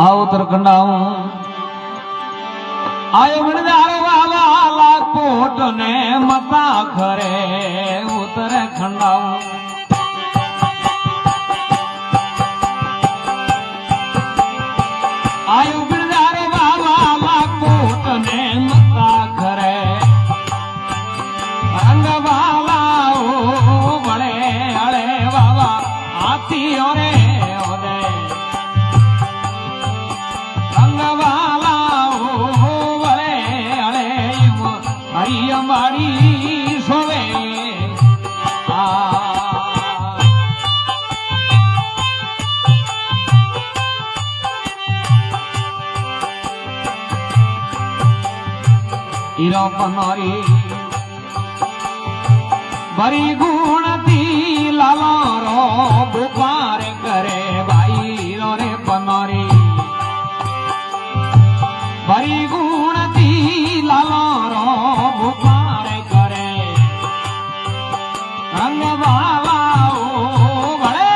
आओ तरकंडाऊं आयो बणदारो बाबा लापोट ने मता खरे उतरे खंडाऊं आयो बणदारो बाबा लापोट ने मता खरे रंग बाला ओ बड़े अड़े बाबा आती ओरे ओरे रंगवाला ओ बड़े अड़े हरी अंबाड़ी सोवे हीरो पनोरी बरी गुणती लालो रो बुपार करे भाई रो रे पनोरी बरी गुणती लालो रो बुपार करे रंगवाला ओ बड़े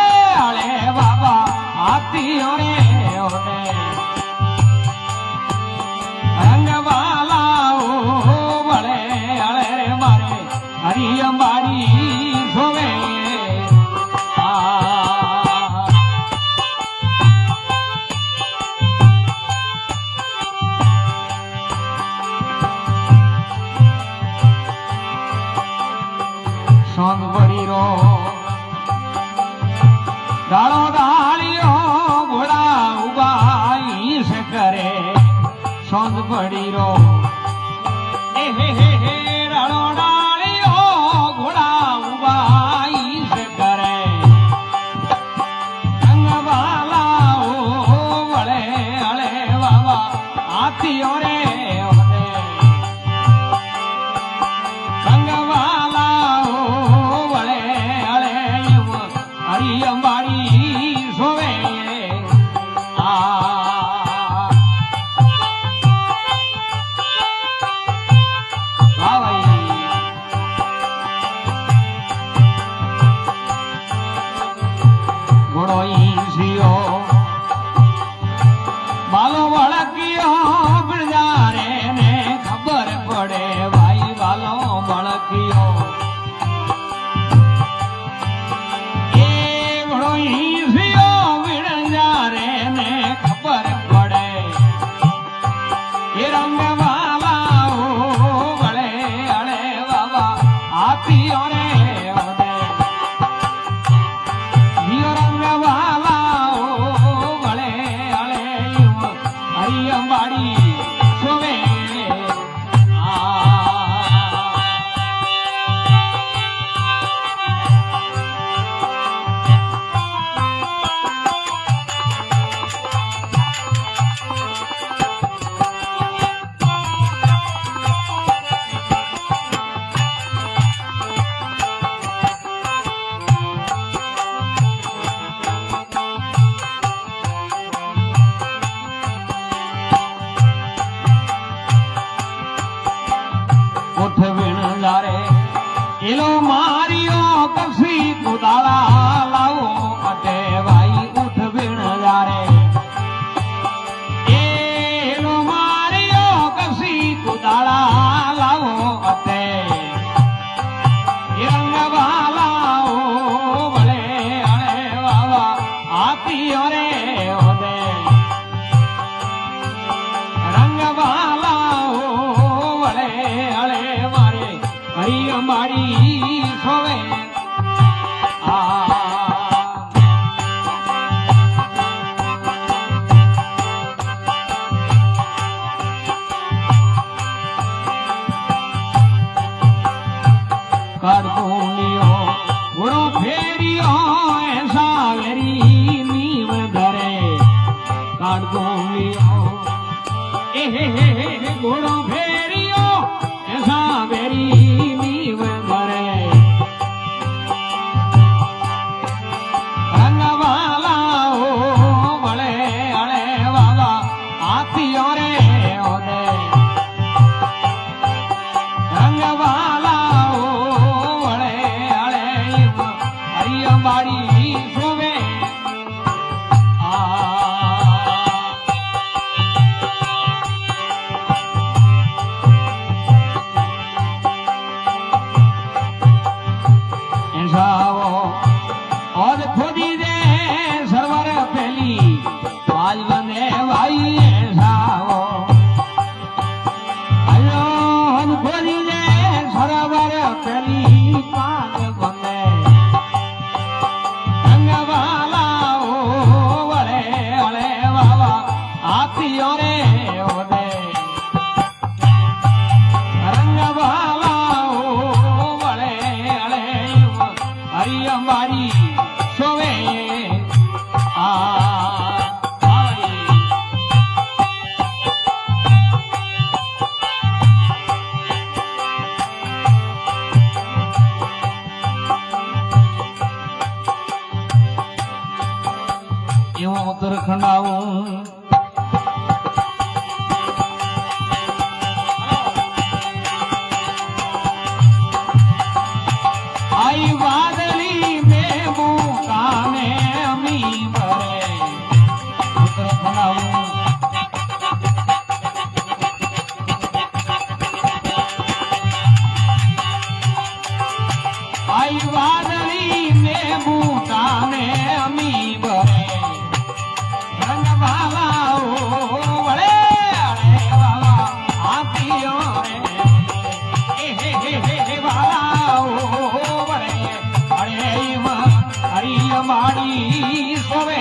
अड़े बाबा आती ओरे ओरे रंगवाला ओ बड़े अड़े रे मारे हरी अंबाड़ी सोवे सोन बड़ी रो डालो डालियो घोड़ा उबाई से करे सोन बड़ी रो हे डालो डालियो घोड़ा उबाई से करे रंगवाला ओ बड़े अड़े बाबा आती ओरे ओरे रंगवाला ओ बड़े अड़े हरी अंबाड़ी सोवे बालो बड़कियो बिजारे ने खबर पड़े भाई बालो बड़कियो ए बड़ो ईसियो बिजारे ने खबर पड़े ये रंग वाला ओ बड़े अड़े बाबा आती ओरे ओरे ये रंग वाला ओ बड़े अड़े हरी अंबाड़ी सोवे उठ बिन लारे इलो मारियो कसी कुदाला लाओ अटे भाई उठ बिन लारे इलो मारियो कसी कुदाला लाओ अटे रंगवाला ओ बड़े अड़े बाबा आती ओरे ओरे रंगवाला ओ बड़े अड़े मारे हरी अंबाड़ी सोवे करदूनियो गुड़ो फेरियो ऐसा वेरी नीव धरे करदूनियो गुड़ो फेरियो ऐसा वेरी नीव धरे रंगवाला ओ बड़े अड़े बाबा आती ओरे ओरे रंगवाला ओ बड़े ऐसाओ और खुदी दे सरवर पहली आज बने भाई ऐसाओ अयो हम खुदी दे सरवर पहली पाग बने रंगवाला ओ वड़े अड़े बाबा आतियों रे ओदे रंगवाला ओ वड़े अड़े हरी हमारी सोवे आ उत्तरखंडाऊं आई बादली में बुका में अमी भरे उत्तरखंडाऊं आई बादली में बुका में अमी भरे माड़ी सोवे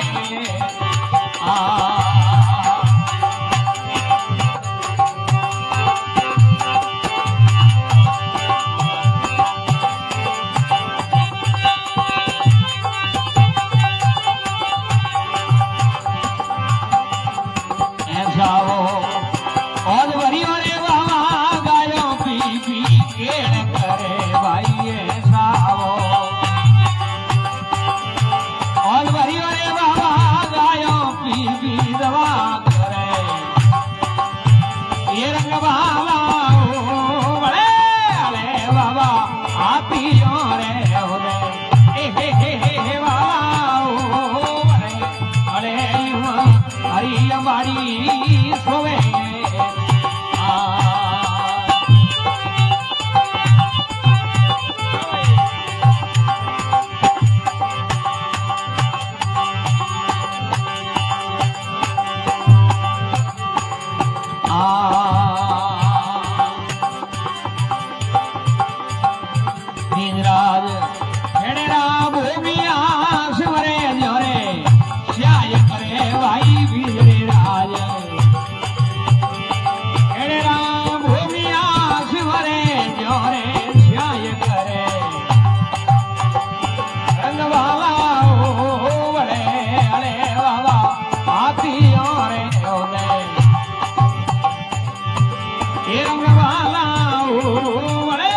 ऐसा हो और वरियों रे बाबा गायों पी पी केड़ करे भाई ऐसा हो और वरियों रे बाबा गायों पी पी दवा करे ये रंग बाबा ओ बड़े अरे बाबा आतियों रे ओरे हे बाबा ओ बड़े अरे हरी हमारी सोवे राज हेड़ेरा भूमिया सिमरे जोरे श्याय करे भाई बीजरे राज हेड़ेरा भूमिया सिमरे जोरे श्याय करे रंगवाला ओ बड़े अड़े बाबा हाथियों रे ओने ये रंगवाला ओ बड़े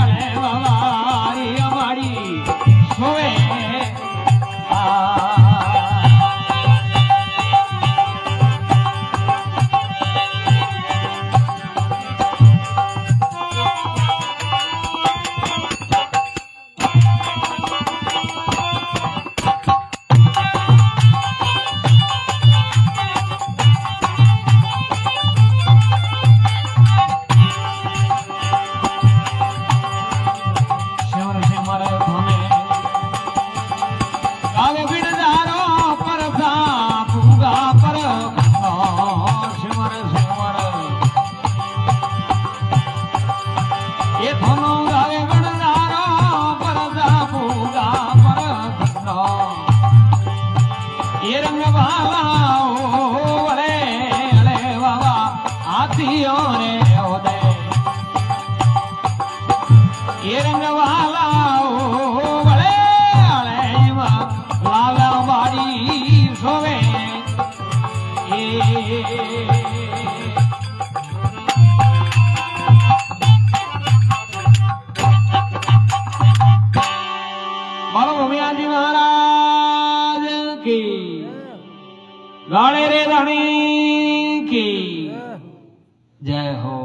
अड़े बाबा सोवे ये धनो गावे गणदारो परदा पूगा पर धनो ये रंग बाबा ओ अरे अरे बाबा आतियों रे ओदे ये रंग बाबा ओ बड़े अरे लाला बाड़ी सोवे जी महाराज की गाड़े रे धनी की जय हो।